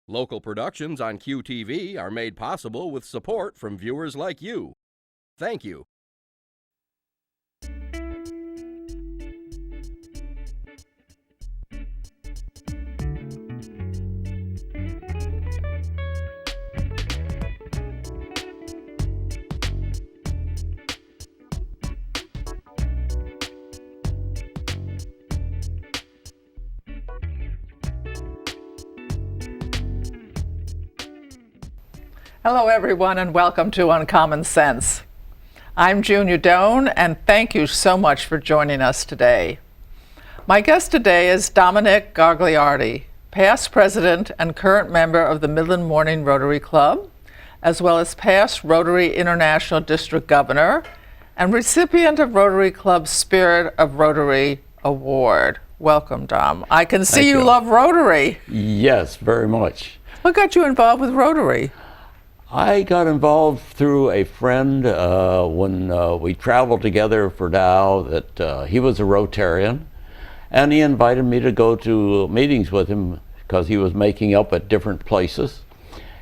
Local productions on QTV are made possible with support from viewers like you. Thank you. Hello everyone and welcome to Uncommon Sense. I'm Junia and thank you so much for joining us today. My guest today is Dominick Gagliardi, past president and current member of the Midland Morning Rotary Club, as well as past Rotary International District Governor and recipient of Rotary Club's Spirit of Rotary Award. Welcome, Dom. I can see you love Rotary. Yes, very much. What got you involved with Rotary? I got involved through a friend when we traveled together for Dow, that he was a Rotarian, and he invited me to go to meetings with him because he was making up at different places.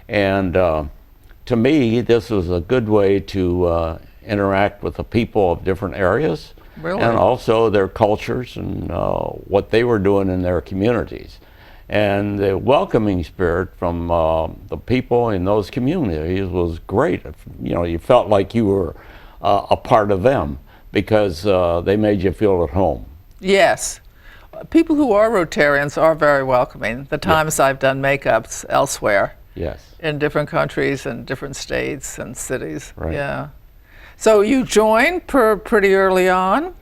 And to me, this was a good way to interact with the people of different areas. Really? And also their cultures and what they were doing in their communities. And the welcoming spirit from the people in those communities was great. You know, you felt like you were a part of them because they made you feel at home. Yes. People who are Rotarians are very welcoming. The times I've done makeups elsewhere. Yes. In different countries and different states and cities. Right. Yeah. So you joined pretty early on?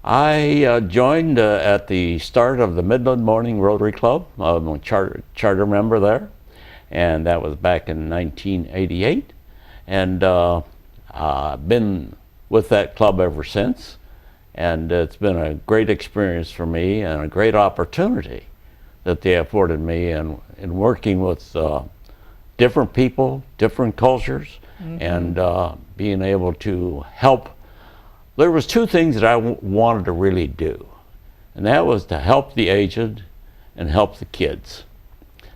I joined at the start of the Midland Morning Rotary Club. I'm a charter member there, and that was back in 1988. And I've been with that club ever since, and it's been a great experience for me and a great opportunity that they afforded me in working with different people, different cultures, and being able to help. There was two things that I wanted to really do, and that was to help the aged and help the kids.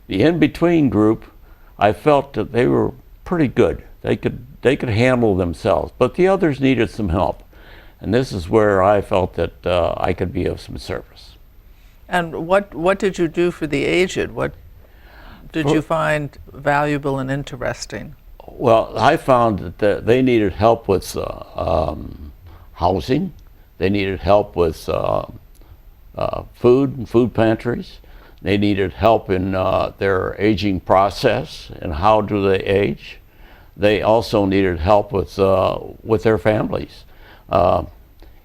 The in-between group, I felt that they were pretty good. They could handle themselves, but the others needed some help. And this is where I felt that I could be of some service. And what did you do for the aged? What did you find valuable and interesting? Well, I found that they needed help with housing. They needed help with food and food pantries. They needed help in their aging process and how do they age. They also needed help with their families.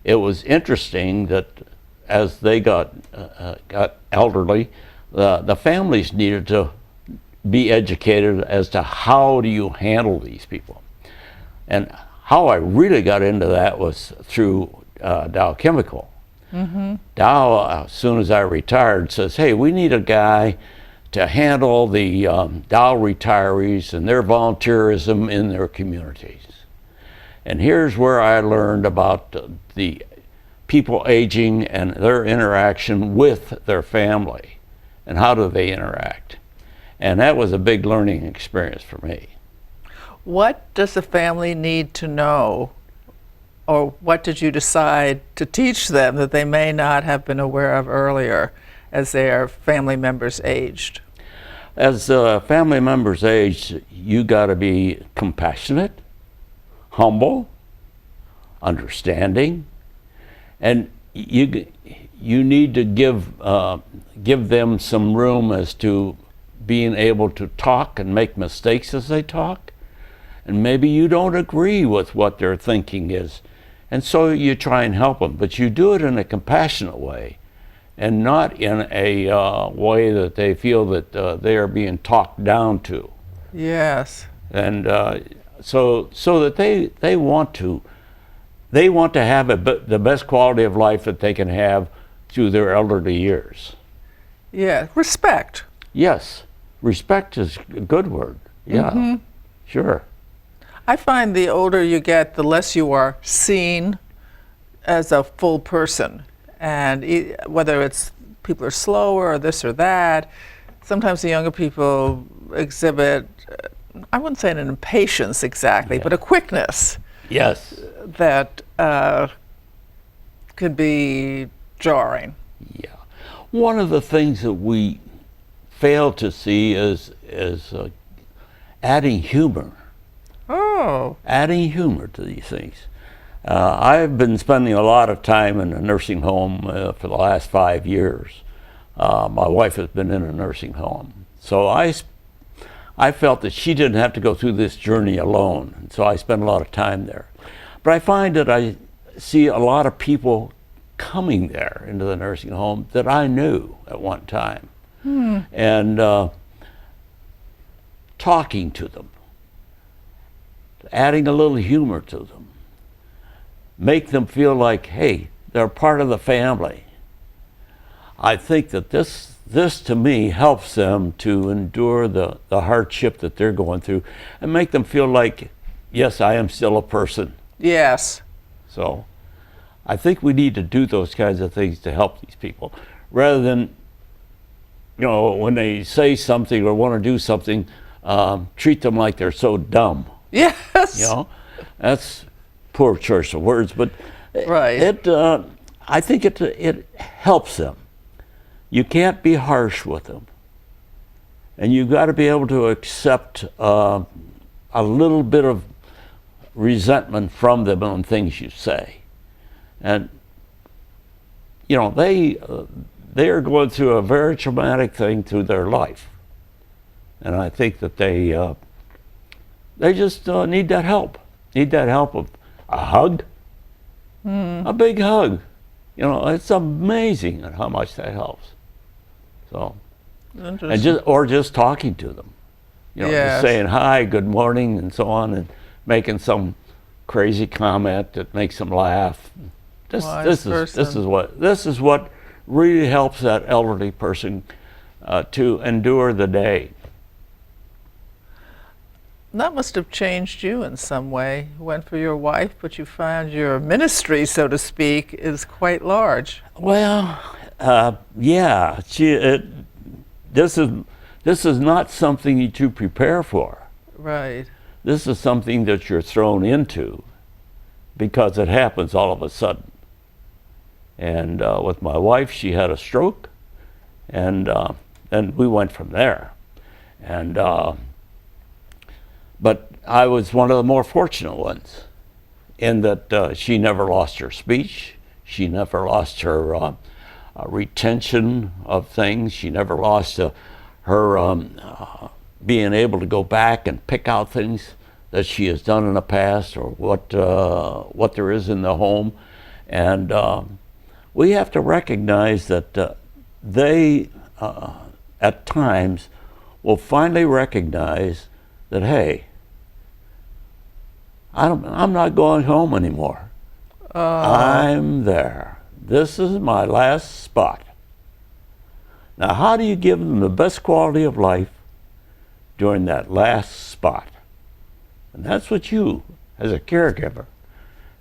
It was interesting that as they got elderly, the families needed to be educated as to how do you handle these people. And how I really got into that was through Dow Chemical. Dow, as soon as I retired, says, hey, we need a guy to handle the Dow retirees and their volunteerism in their communities. And here's where I learned about the people aging and their interaction with their family and how do they interact. And that was a big learning experience for me. What does a family need to know, or what did you decide to teach them that they may not have been aware of earlier as their family members aged? As family members age, you got to be compassionate, humble, understanding, and you need to give them some room as to being able to talk and make mistakes as they talk. And maybe you don't agree with what their thinking is, and so you try and help them, but you do it in a compassionate way and not in a way that they feel that they are being talked down to. Yes. And so that they want to have the best quality of life that they can have through their elderly years. Yeah, respect. Yes, respect is a good word. Yeah, sure. I find the older you get, the less you are seen as a full person. And whether it's people are slower or this or that, sometimes the younger people exhibit, I wouldn't say an impatience exactly, but a quickness. Yes. That could be jarring. Yeah. One of the things that we fail to see is adding humor. Oh. Adding humor to these things. I've been spending a lot of time in a nursing home for the last 5 years. My wife has been in a nursing home. So I felt that she didn't have to go through this journey alone. And so I spent a lot of time there. But I find that I see a lot of people coming there into the nursing home that I knew at one time. And talking to them, adding a little humor to them, make them feel like, hey, they're part of the family. I think that this to me helps them to endure the hardship that they're going through and make them feel like, yes, I am still a person. Yes. So I think we need to do those kinds of things to help these people rather than, when they say something or want to do something, treat them like they're so dumb. Yes. That's poor choice of words, but right. I think it helps them. You can't be harsh with them, and you've got to be able to accept a little bit of resentment from them on things you say, and they are going through a very traumatic thing through their life, and I think that they just need that help. Need that help of a hug, a big hug. It's amazing at how much that helps. So, and just talking to them, just saying hi, good morning, and so on, and making some crazy comment that makes them laugh. This is what really helps that elderly person to endure the day. That must have changed you in some way. You went for your wife, but you found your ministry, so to speak, is quite large. Well, yeah. This is not something that you prepare for. Right. This is something that you're thrown into because it happens all of a sudden. And with my wife, she had a stroke, and we went from there. And but I was one of the more fortunate ones in that she never lost her speech. She never lost her retention of things. She never lost her being able to go back and pick out things that she has done in the past or what there is in the home. And we have to recognize that they, at times, will finally recognize that, hey, I'm not going home anymore. I'm there. This is my last spot. Now, how do you give them the best quality of life during that last spot? And that's what you, as a caregiver,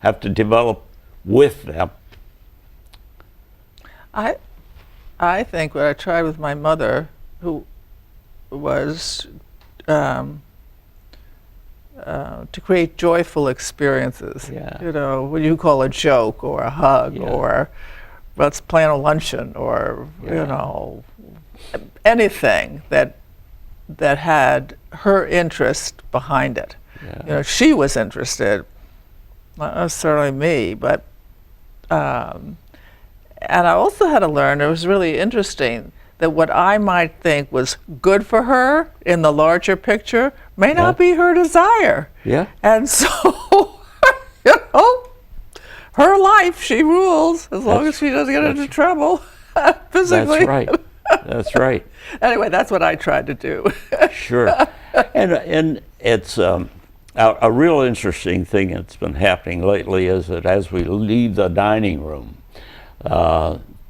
have to develop with them. I think what I tried with my mother, who was to create joyful experiences. Yeah. What you call a joke or a hug or let's plan a luncheon or anything that had her interest behind it. Yeah. She was interested, not necessarily me, but and I also had to learn, it was really interesting, that what I might think was good for her in the larger picture may not be her desire. Yeah. And so, her life, she rules, as long as she doesn't get into trouble physically. That's right. That's right. Anyway, that's what I tried to do. Sure. And it's a real interesting thing that's been happening lately is that as we leave the dining room,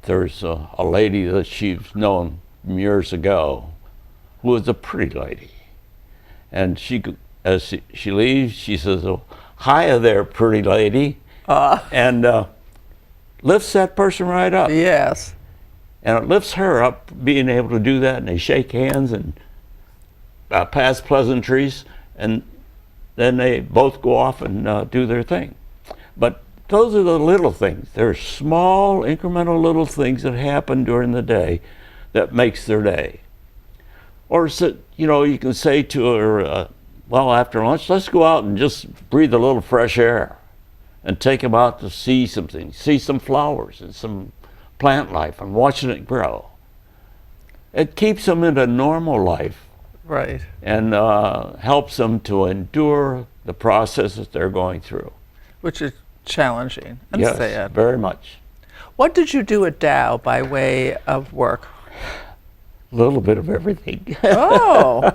there's a lady that she's known from years ago who was a pretty lady. And as she leaves, she says, "Oh, hiya there, pretty lady," and lifts that person right up. Yes. And it lifts her up, being able to do that, and they shake hands, and pass pleasantries, and then they both go off and do their thing. But those are the little things. They're small, incremental little things that happen during the day that makes their day. Or you can say to her, well, after lunch, let's go out and just breathe a little fresh air and take them out to see some things, see some flowers and some plant life and watching it grow. It keeps them in a normal life. Right. And helps them to endure the process that they're going through. Which is challenging and Yes, sad. very much. What did you do at Dow by way of work? A little bit of everything. Oh.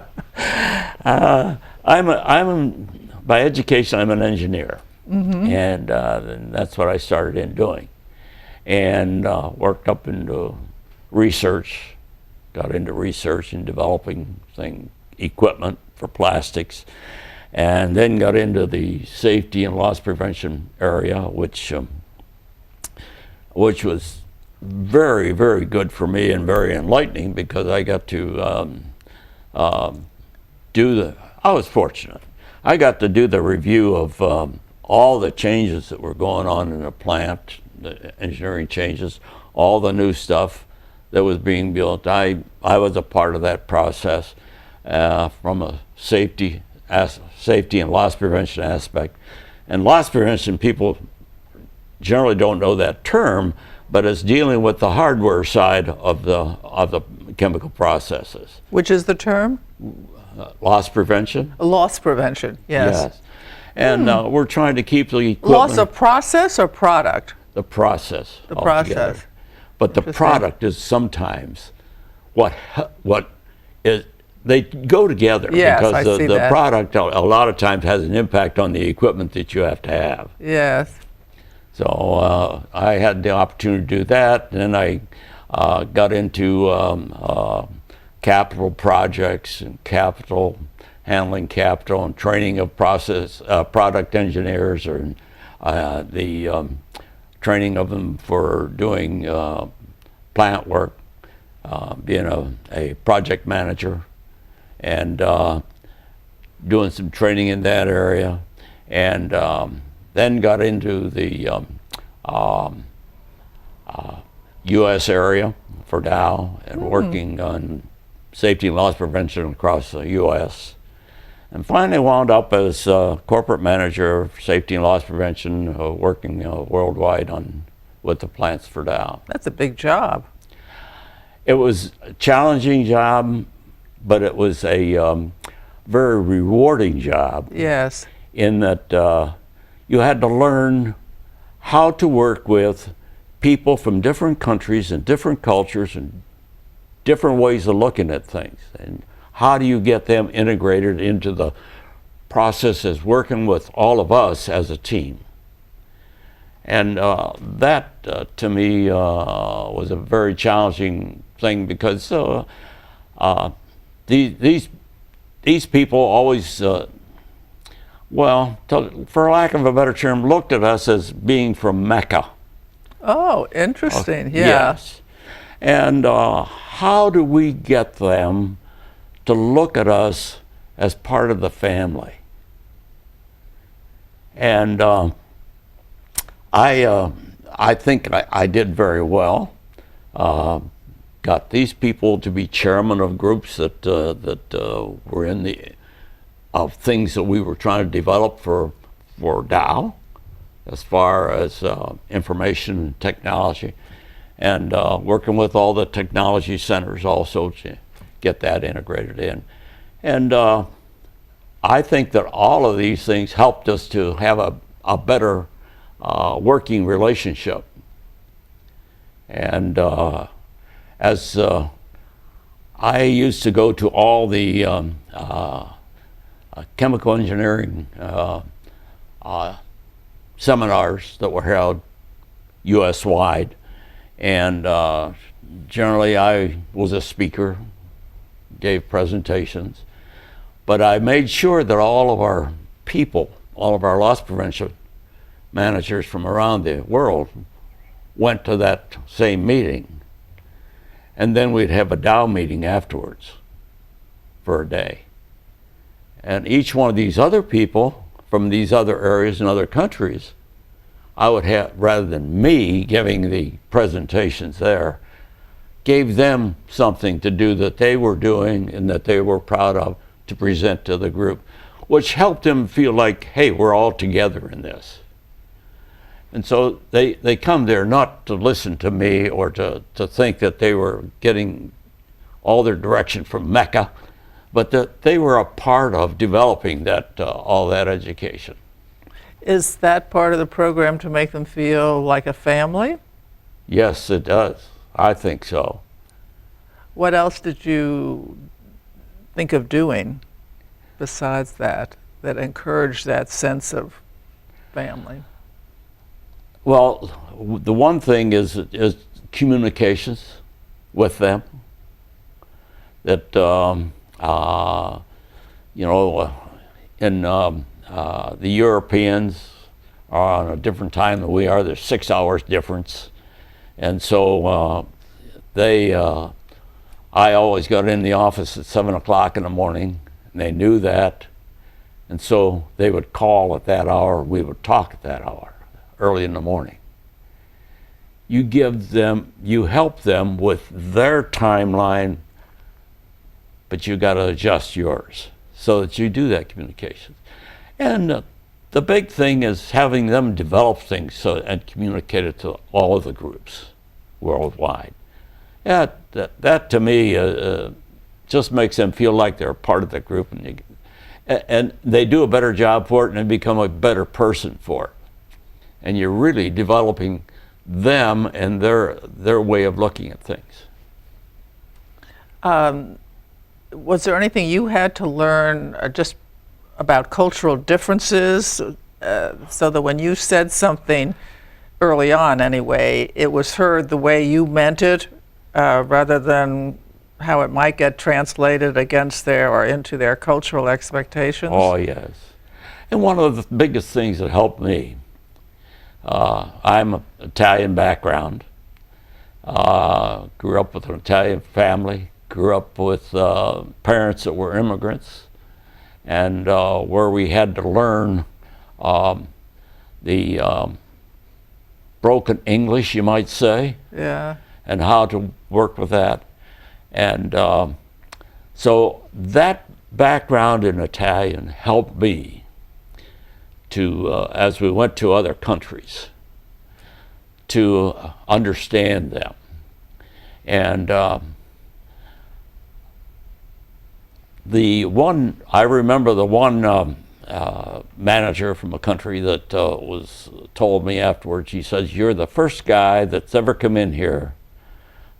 By education, I'm an engineer. And that's what I started in doing. And worked up into research, got into research and developing equipment for plastics, and then got into the safety and loss prevention area, which was very, very good for me and very enlightening, because I got to I was fortunate. I got to do the review of all the changes that were going on in the plant, the engineering changes, all the new stuff that was being built. I was a part of that process from a safety and loss prevention aspect. And loss prevention, people generally don't know that term, but it's dealing with the hardware side of the chemical processes. Which is the term? Loss prevention. Loss prevention, yes. And we're trying to keep the equipment. Loss of process or product? The process. The altogether. process. But the product is sometimes what is, they go together. Yes, because I see the that. product a lot of times has an impact on the equipment that you have to have. Yes. So I had the opportunity to do that, and then I got into capital projects and handling capital and training of product engineers, or the training of them for doing plant work, being a project manager, and doing some training in that area, and then got into the U.S. area for Dow, and working on safety and loss prevention across the U.S. And finally wound up as corporate manager of safety and loss prevention, working worldwide with the plants for Dow. That's a big job. It was a challenging job, but it was a very rewarding job. Yes. In that you had to learn how to work with people from different countries and different cultures and different ways of looking at things. And how do you get them integrated into the processes, working with all of us as a team? And that, to me, was a very challenging thing, because these people always, for lack of a better term, looked at us as being from Mecca. Oh, interesting. Yeah. Yes. And how do we get them to look at us as part of the family? And I think I did very well. Got these people to be chairman of groups that were in of things that we were trying to develop for Dow, as far as information and technology, and working with all the technology centers also to get that integrated in. And I think that all of these things helped us to have a better working relationship. And as I used to go to all the chemical engineering seminars that were held U.S.-wide, and generally I was a speaker, gave presentations, but I made sure that all of our people, all of our loss prevention managers from around the world went to that same meeting. And then we'd have a Dow meeting afterwards for a day. And each one of these other people from these other areas and other countries, I would have, rather than me giving the presentations there, gave them something to do that they were doing and that they were proud of to present to the group, which helped them feel like, hey, we're all together in this. And so they come there not to listen to me or to think that they were getting all their direction from Mecca, but that they were a part of developing that all that education. Is that part of the program to make them feel like a family? Yes, it does. I think so. What else did you think of doing besides that encouraged that sense of family? Well, the one thing is communications with them. That in the Europeans are on a different time than we are. There's 6 hours difference, and so I always got in the office at 7 o'clock in the morning, and they knew that, and so they would call at that hour. We would talk at that hour, early in the morning. You help them with their timeline, but you got to adjust yours so that you do that communication. And the big thing is having them develop things and communicate it to all of the groups worldwide. Yeah, that to me just makes them feel like they're a part of the group, and they do a better job for it, and they become a better person for it. And you're really developing them and their way of looking at things. Was there anything you had to learn just about cultural differences so that when you said something early on anyway, it was heard the way you meant it rather than how it might get translated against their or into their cultural expectations? Oh, yes. And one of the biggest things that helped me, I'm an Italian background, grew up with an Italian family, grew up with parents that were immigrants, and where we had to learn the broken English, you might say, yeah, and how to work with that. And so that background in Italian helped me to, as we went to other countries, to understand them. And I remember the one manager from a country that told me afterwards, he says, "You're the first guy that's ever come in here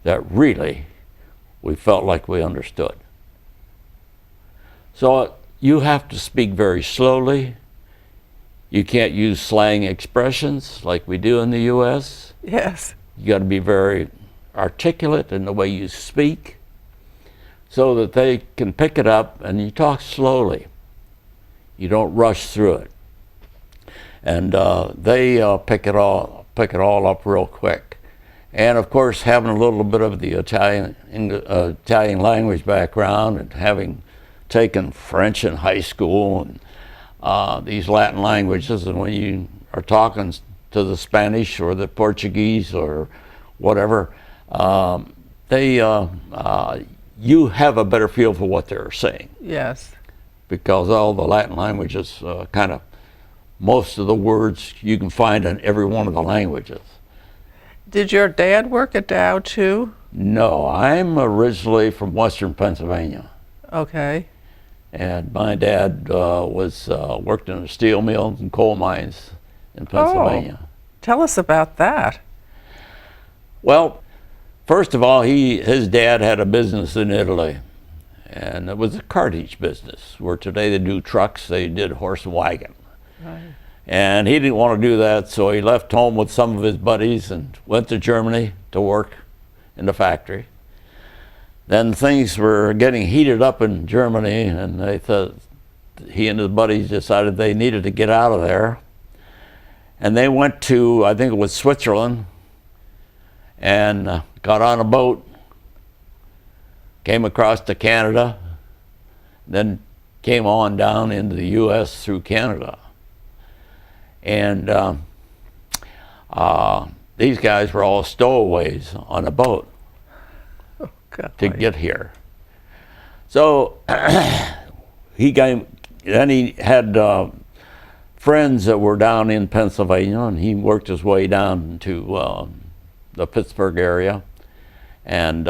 that really we felt like we understood." So you have to speak very slowly. You can't use slang expressions like we do in the U.S. Yes. You got to be very articulate in the way you speak so that they can pick it up, and you talk slowly. You don't rush through it. And they pick it all up real quick. And of course, having a little bit of the Italian language background and having taken French in high school and these Latin languages, and when you are talking to the Spanish or the Portuguese or whatever, you have a better feel for what they're saying. Yes. Because all the Latin languages, most of the words you can find in every one of the languages. Did your dad work at Dow too? No, I'm originally from Western Pennsylvania. Okay. And my dad worked in a steel mill and coal mines in Pennsylvania. Oh, tell us about that. Well, first of all, his dad had a business in Italy, and it was a cartage business, where today they do trucks, they did horse and wagon. Right. And he didn't want to do that, so he left home with some of his buddies and went to Germany to work in the factory. Then things were getting heated up in Germany, and they thought he and his buddies decided they needed to get out of there. And they went to, I think it was Switzerland, and got on a boat, came across to Canada, then came on down into the U.S. through Canada. And these guys were all stowaways on a boat to get here. So he had friends that were down in Pennsylvania, and he worked his way down to the Pittsburgh area, and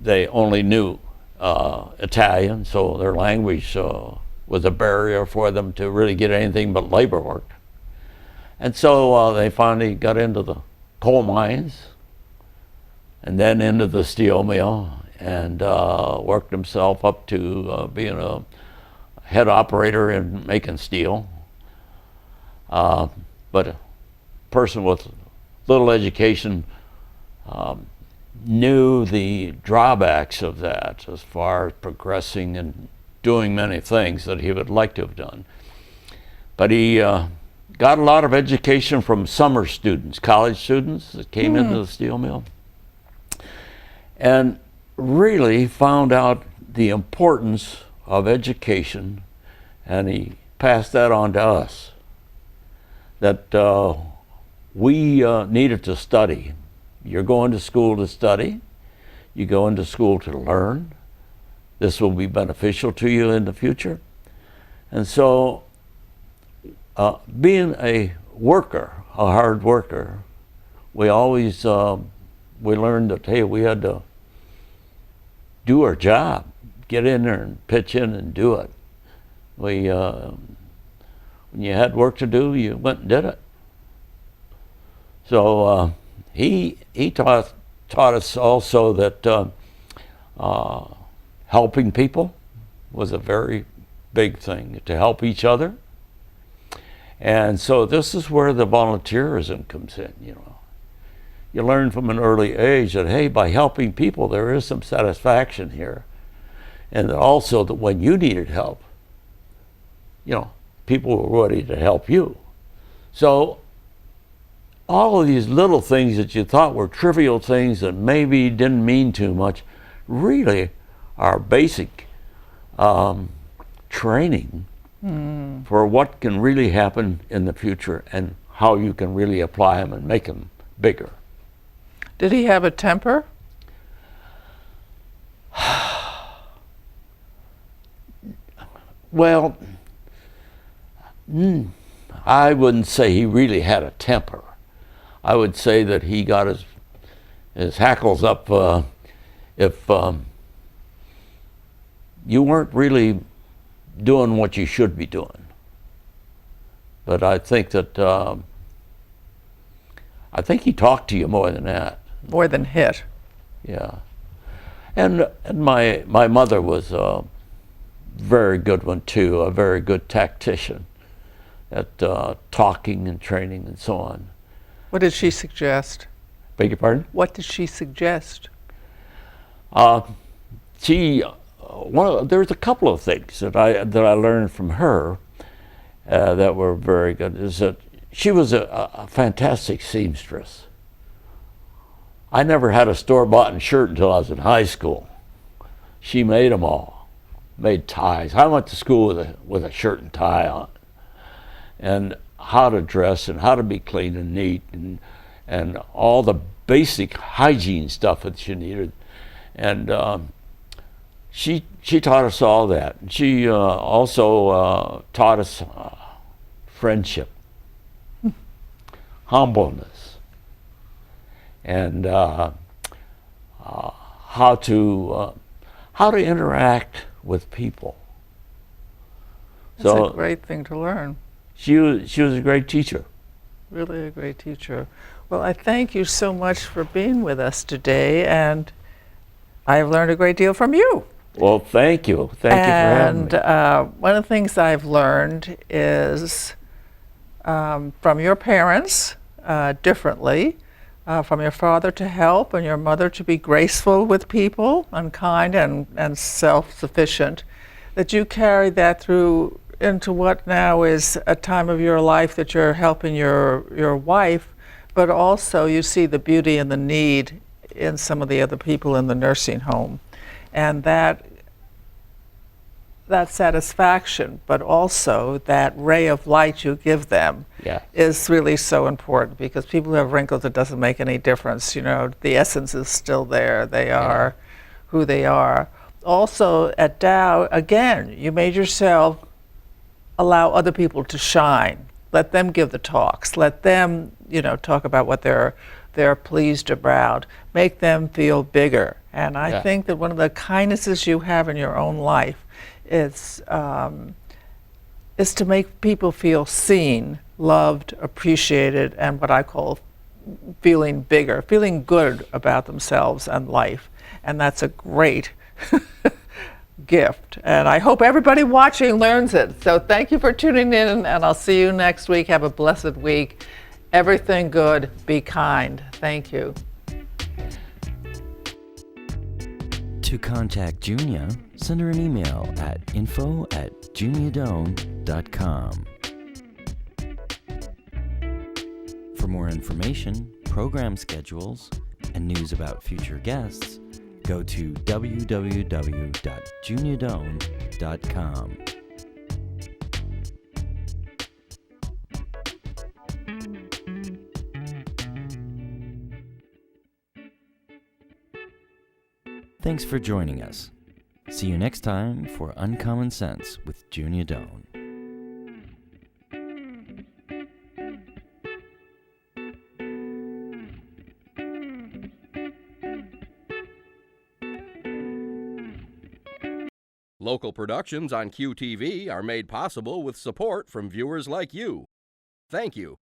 they only knew Italian, so their language was a barrier for them to really get anything but labor work. And so they finally got into the coal mines and then into the steel mill, and worked himself up to being a head operator in making steel. But a person with little education knew the drawbacks of that as far as progressing and doing many things that he would like to have done. But he got a lot of education from summer students, college students that came into the steel mill, and really found out the importance of education, and he passed that on to us, that we needed to study. You're going to school to study. You go into school to learn. This will be beneficial to you in the future. And so being a worker, a hard worker, we always, we learned that, hey, we had to do our job, get in there and pitch in and do it. We, when you had work to do, you went and did it. So he taught us also that helping people was a very big thing, to help each other. And so this is where the volunteerism comes in, you know. You learn from an early age that, hey, by helping people, there is some satisfaction here. And also that when you needed help, you know, people were ready to help you. So all of these little things that you thought were trivial things that maybe didn't mean too much, really are basic training for what can really happen in the future and how you can really apply them and make them bigger. Did he have a temper? Well, I wouldn't say he really had a temper. I would say that he got his hackles up if you weren't really doing what you should be doing. But I think that I think he talked to you more than that. More than hit. Yeah. And my mother was a very good one too, a very good tactician at talking and training and so on. What did she suggest? Beg your pardon? What did she suggest? There's a couple of things that I learned from her that were very good. Is that she was a fantastic seamstress. I never had a store-bought shirt until I was in high school. She made them all, made ties. I went to school with a shirt and tie on, and how to dress and how to be clean and neat and all the basic hygiene stuff that you needed. And she taught us all that. She also taught us friendship, humbleness, and how to interact with people. That's a great thing to learn. She was a great teacher. Really a great teacher. Well, I thank you so much for being with us today, and I've learned a great deal from you. Well, thank you. Thank you for having me. And one of the things I've learned is from your parents differently, from your father to help and your mother to be graceful with people, unkind and self-sufficient, that you carry that through into what now is a time of your life that you're helping your wife, but also you see the beauty and the need in some of the other people in the nursing home. And that that satisfaction, but also that ray of light you give them Yeah. is really so important, because people who have wrinkles, it doesn't make any difference. You know, the essence is still there. They are who they are. Also, at Dow, again, you made yourself allow other people to shine. Let them give the talks. Let them, you know, talk about what they're pleased about. Make them feel bigger. And I think that one of the kindnesses you have in your own life is to make people feel seen, loved, appreciated, and what I call feeling bigger, feeling good about themselves and life. And that's a great gift. And I hope everybody watching learns it. So thank you for tuning in, and I'll see you next week. Have a blessed week. Everything good. Be kind. Thank you. To contact Junia, send her an email at info@juniadone.com. For more information, program schedules, and news about future guests, go to www.juniadone.com. Thanks for joining us. See you next time for Uncommon Sense with Junia Doan. Local productions on QTV are made possible with support from viewers like you. Thank you.